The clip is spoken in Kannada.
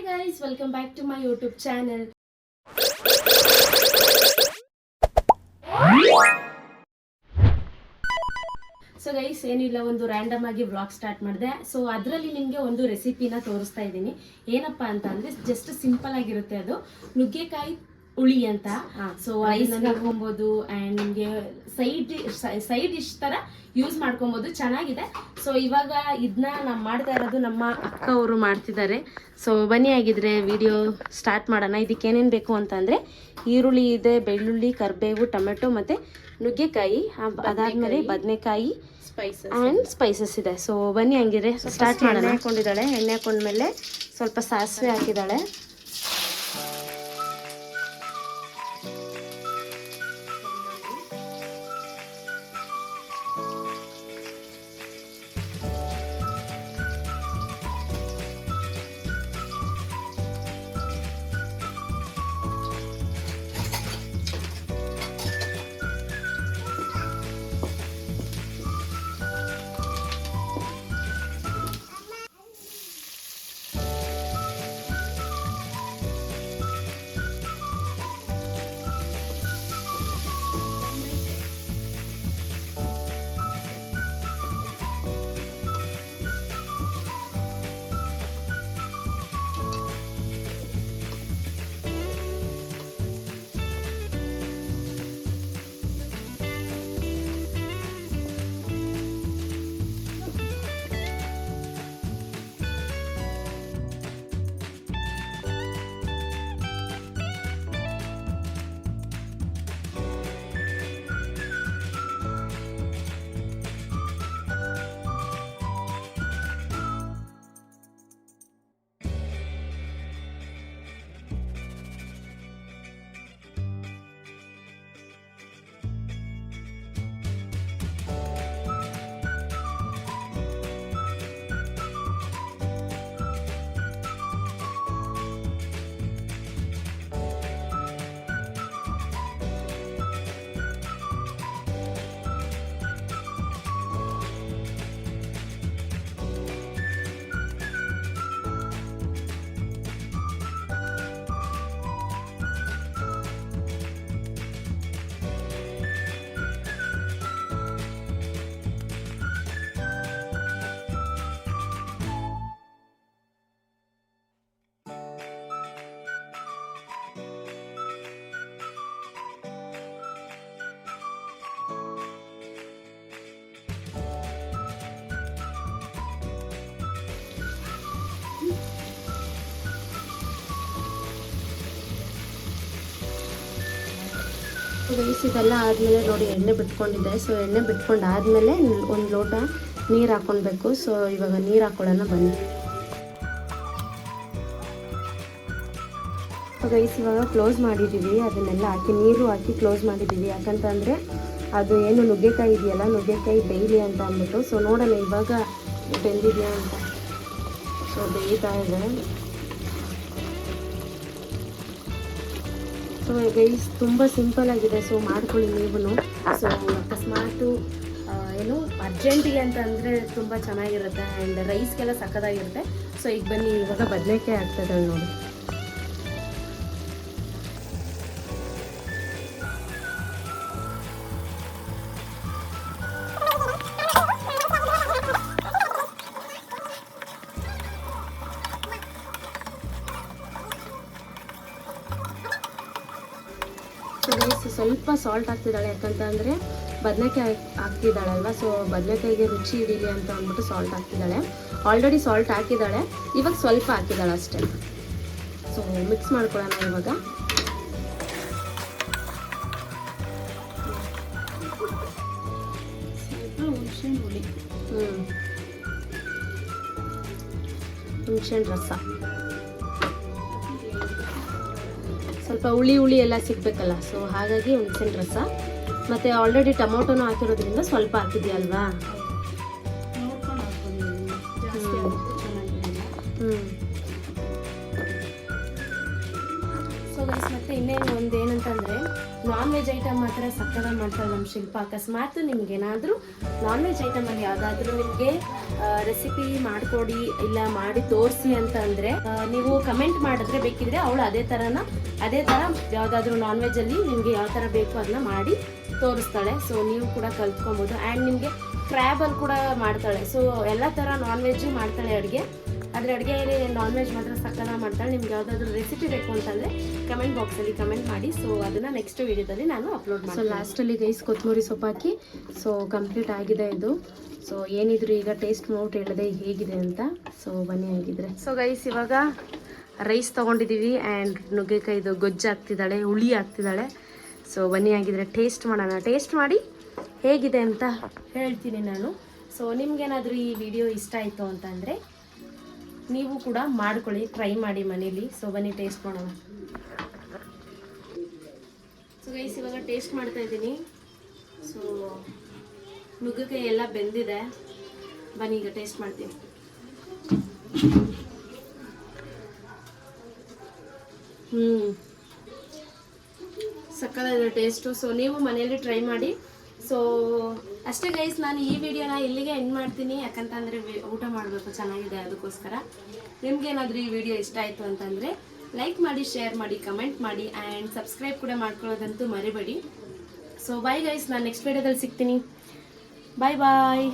guys, welcome back to my YouTube channel. So guys ಏನಿಲ್ಲ, ಒಂದು ರ್ಯಾಂಡಮ್ ಆಗಿ ವ್ಲಾಗ್ ಸ್ಟಾರ್ಟ್ ಮಾಡಿದೆ. ಸೊ ಅದರಲ್ಲಿ ನಿಮಗೆ ಒಂದು ರೆಸಿಪಿನ ತೋರಿಸ್ತಾ ಇದ್ದೀನಿ. ಏನಪ್ಪಾ ಅಂತ ಅಂದ್ರೆ ಜಸ್ಟ್ ಸಿಂಪಲ್ ಆಗಿರುತ್ತೆ. ಅದು ನುಗ್ಗೆಕಾಯಿ ಹುಳಿ ಅಂತ. ಸೊ ಅದನ್ನ ಹಾಕೊಬಹುದು ಅಂಡ್ ನಿಮಗೆ ಸೈಡ್ ಡಿಶ್ ತರ ಯೂಸ್ ಮಾಡ್ಕೊಬಹುದು, ಚೆನ್ನಾಗಿದೆ. ಸೊ ಇವಾಗ ಇದನ್ನ ನಾವು ಮಾಡ್ತಾ ಇರೋದು ನಮ್ಮ ಅಕ್ಕ ಅವರು ಮಾಡ್ತಿದ್ದಾರೆ. ಸೊ ಬನ್ನಿ ಆಗಿದ್ರೆ ವಿಡಿಯೋ ಸ್ಟಾರ್ಟ್ ಮಾಡೋಣ. ಇದಕ್ಕೆ ಏನೇನು ಬೇಕು ಅಂತಂದರೆ ಈರುಳ್ಳಿ ಇದೆ, ಬೆಳ್ಳುಳ್ಳಿ, ಕರಿಬೇವು, ಟೊಮೆಟೊ ಮತ್ತು ನುಗ್ಗೆಕಾಯಿ, ಅದಾದಮೇಲೆ ಬದನೆಕಾಯಿ ಆ್ಯಂಡ್ ಸ್ಪೈಸಸ್ ಇದೆ. ಸೊ ಬನ್ನಿ ಹಂಗಿದ್ರೆ ಸ್ಟಾರ್ಟ್ ಮಾಡೋಣ. ಎಣ್ಣೆ ಹಾಕೊಂಡಿದ್ದಾಳೆ. ಎಣ್ಣೆ ಹಾಕೊಂಡ್ಮೇಲೆ ಸ್ವಲ್ಪ ಸಾಸಿವೆ ಹಾಕಿದ್ದಾಳೆ. ಇದೆಲ್ಲ ಆದಮೇಲೆ ನೋಡಿ ಎಣ್ಣೆ ಬಿಟ್ಕೊಂಡಿದ್ದೆ. ಸೊ ಎಣ್ಣೆ ಬಿಟ್ಕೊಂಡಾದ್ಮೇಲೆ ಒಂದು ಲೋಟ ನೀರು ಹಾಕ್ಕೊಳ್ಬೇಕು. ಸೊ ಇವಾಗ ನೀರು ಹಾಕೊಳ್ಳೋಣ ಬನ್ನಿ. ಗೈಸ್ ಇವಾಗ ಕ್ಲೋಸ್ ಮಾಡಿದ್ದೀವಿ, ಅದನ್ನೆಲ್ಲ ಹಾಕಿ ನೀರು ಹಾಕಿ ಕ್ಲೋಸ್ ಮಾಡಿದ್ದೀವಿ. ಯಾಕಂತಂದರೆ ಅದು ಏನು ನುಗ್ಗೆಕಾಯಿ ಇದೆಯಲ್ಲ, ನುಗ್ಗೆಕಾಯಿ ಬೇಯಲಿ ಅಂತ ಅಂದ್ಬಿಟ್ಟು. ಸೊ ನೋಡೋಣ ಇವಾಗ ಬೆಂದಿದೆಯಾ ಅಂತ. ಸೊ ಬೇಯ್ತಾ ಇದೆ. ಸೊ ಗೈಸ್ ತುಂಬ ಸಿಂಪಲ್ ಆಗಿದೆ. ಸೊ ಮಾಡ್ಕೊಳ್ಳಿ ನೀವು. ಸೊ ಅಕಸ್ಮಾತು ಏನು ಅರ್ಜೆಂಟಿಗೆ ಅಂತ ಅಂದರೆ ತುಂಬ ಚೆನ್ನಾಗಿರುತ್ತೆ ಆ್ಯಂಡ್ ರೈಸ್ಗೆಲ್ಲ ಸಕ್ಕತ್ತಾಗಿರುತ್ತೆ. ಸೊ ಈಗ ಬನ್ನಿ, ಇವಾಗ ಬದನೆಕಾಯಿ ಆಗ್ತದೆ ನೋಡಿ. ಸ್ವಲ್ಪ ಸಾಲ್ಟ್ ಹಾಕ್ತಿದ್ದಾಳೆ, ಯಾಕಂತಂದರೆ ಬದನೆಕಾಯಿ ಹಾಕ್ತಿದ್ದಾಳಲ್ವ. ಸೊ ಬದನೆಕಾಯಿಗೆ ರುಚಿ ಹಿಡೀಲಿ ಅಂತ ಅಂದ್ಬಿಟ್ಟು ಸಾಲ್ಟ್ ಹಾಕ್ತಿದ್ದಾಳೆ. ಆಲ್ರೆಡಿ ಸಾಲ್ಟ್ ಹಾಕಿದ್ದಾಳೆ, ಇವಾಗ ಸ್ವಲ್ಪ ಹಾಕಿದ್ದಾಳೆ ಅಷ್ಟೇ. ಸೊ ಮಿಕ್ಸ್ ಮಾಡ್ಕೊಳ್ಳೋಣ ಇವಾಗ. ಹುಣಸೆಹಣ್ಣು ರಸ, ಸ್ವಲ್ಪ ಹುಳಿ ಎಲ್ಲ ಸಿಗಬೇಕಲ್ಲ. ಸೊ ಹಾಗಾಗಿ ಹುಣಸೆಹಣ್ಣು ರಸ ಮತ್ತು ಆಲ್ರೆಡಿ ಟೊಮೊಟೊನೂ ಹಾಕಿರೋದ್ರಿಂದ ಸ್ವಲ್ಪ ಹಾಕಿದೆಯಲ್ವಾ. ಸೊ ಗೈಸ್ ಮತ್ತೆ ಇನ್ನೇನು ಒಂದು ಏನಂತಂದರೆ ನಾನ್ ವೆಜ್ ಐಟಮ್ ಮಾತ್ರ ಸಕ್ಕತ್ತಾಗಿ ಮಾಡ್ತಾಳೆ ನಮ್ಮ ಶಿಲ್ಪ. ಅಕಸ್ಮಾತ್ ನಿಮ್ಗೇನಾದರೂ ನಾನ್ ವೆಜ್ ಐಟಮಲ್ಲಿ ಯಾವುದಾದ್ರೂ ನಿಮಗೆ ರೆಸಿಪಿ ಮಾಡಿಕೊಡಿ ಇಲ್ಲ ಮಾಡಿ ತೋರಿಸಿ ಅಂತ ಅಂದರೆ ನೀವು ಕಮೆಂಟ್ ಮಾಡಿದ್ರೆ ಬೇಕಿದ್ರೆ ಅವಳು ಅದೇ ಥರ ಯಾವುದಾದ್ರೂ ನಾನ್ ವೆಜ್ಜಲ್ಲಿ ನಿಮಗೆ ಯಾವ ಥರ ಬೇಕು ಅದನ್ನ ಮಾಡಿ ತೋರಿಸ್ತಾಳೆ. ಸೊ ನೀವು ಕೂಡ ಕಲ್ತ್ಕೊಬೋದು. ಆ್ಯಂಡ್ ನಿಮಗೆ ಕ್ರ್ಯಾಬಲ್ಲಿ ಕೂಡ ಮಾಡ್ತಾಳೆ. ಸೊ ಎಲ್ಲ ಥರ ನಾನ್ ವೆಜ್ಜು ಮಾಡ್ತಾಳೆ ಅಡುಗೆ. ಆದರೆ ಅಡುಗೆಯಲ್ಲಿ ನಾನ್ ವೆಜ್ ಮಾತ್ರ ಸಕ್ಕತ್ತಾಗಿ ಮಾಡ್ತಾಳೆ. ನಿಮ್ಗೆ ಯಾವುದಾದ್ರೂ ರೆಸಿಪಿ ಬೇಕು ಅಂತಂದರೆ ಕಮೆಂಟ್ ಬಾಕ್ಸಲ್ಲಿ ಕಮೆಂಟ್ ಮಾಡಿ. ಸೊ ಅದನ್ನು ನೆಕ್ಸ್ಟ್ ವೀಡಿಯೋದಲ್ಲಿ ನಾನು ಅಪ್ಲೋಡ್ ಮಾಡಿ. ಸೊ ಲಾಸ್ಟಲ್ಲಿ ಗೈಸ್ ಕೊತ್ತಂಬರಿ ಸೊಪ್ಪು ಹಾಕಿ ಸೊ ಕಂಪ್ಲೀಟ್ ಆಗಿದೆ ಇದು. ಸೊ ಏನಿದ್ರು ಈಗ ಟೇಸ್ಟ್ ನೋಟ್ ಹೇಳಿದೆ ಹೇಗಿದೆ ಅಂತ. ಸೊ ಬನ್ನಿ ಆಗಿದ್ರೆ. ಸೊ ಗೈಸ್ ಇವಾಗ ರೈಸ್ ತೊಗೊಂಡಿದ್ದೀವಿ ಆ್ಯಂಡ್ ನುಗ್ಗೆಕಾಯಿದು ಗೊಜ್ಜು ಹಾಕ್ತಿದ್ದಾಳೆ, ಹುಳಿ ಹಾಕ್ತಿದ್ದಾಳೆ. ಸೊ ಬನ್ನಿ ಆಗಿದ್ರೆ ಟೇಸ್ಟ್ ಮಾಡೋಣ. ಟೇಸ್ಟ್ ಮಾಡಿ ಹೇಗಿದೆ ಅಂತ ಹೇಳ್ತೀನಿ ನಾನು. ಸೊ ನಿಮ್ಗೇನಾದರೂ ಈ ವಿಡಿಯೋ ಇಷ್ಟ ಆಯಿತು ಅಂತಂದರೆ ನೀವು ಕೂಡ ಮಾಡ್ಕೊಳ್ಳಿ, ಟ್ರೈ ಮಾಡಿ ಮನೇಲಿ. ಸೊ ಬನ್ನಿ ಟೇಸ್ಟ್ ಮಾಡೋಣ. ಸೊ ಗೈಸ್ ಇವಾಗ ಟೇಸ್ಟ್ ಮಾಡ್ತಾ ಇದ್ದೀನಿ. ಸೊ ನುಗ್ಗೆಕಾಯಿ ಎಲ್ಲ ಬೆಂದಿದೆ. ಬನ್ನಿ ಈಗ ಟೇಸ್ಟ್ ಮಾಡ್ತೀನಿ. ಸಕ್ಕತ್ತಾಗಿದೆ ಟೇಸ್ಟು. ಸೊ ನೀವು ಮನೆಯಲ್ಲಿ ಟ್ರೈ ಮಾಡಿ. ಸೊ ಅಷ್ಟೇ ಗೈಸ್, ನಾನು ಈ ವಿಡಿಯೋನ ಇಲ್ಲಿಗೆ ಎಂಡ್ ಮಾಡ್ತೀನಿ. ಯಾಕಂತಂದರೆ ಊಟ ಮಾಡಬೇಕು, ಚೆನ್ನಾಗಿದೆ ಅದಕ್ಕೋಸ್ಕರ. ನಿಮ್ಗೇನಾದರೂ ಈ ವಿಡಿಯೋ ಇಷ್ಟ ಆಯಿತು ಅಂತಂದರೆ ಲೈಕ್ ಮಾಡಿ, ಶೇರ್ ಮಾಡಿ, ಕಮೆಂಟ್ ಮಾಡಿ ಆ್ಯಂಡ್ ಸಬ್ಸ್ಕ್ರೈಬ್ ಕೂಡ ಮಾಡ್ಕೊಳ್ಳೋದಂತೂ ಮರಿಬೇಡಿ. ಸೊ ಬಾಯ್ ಗೈಸ್, ನಾನು ನೆಕ್ಸ್ಟ್ ವಿಡಿಯೋದಲ್ಲಿ ಸಿಗ್ತೀನಿ. ಬಾಯ್ ಬಾಯ್.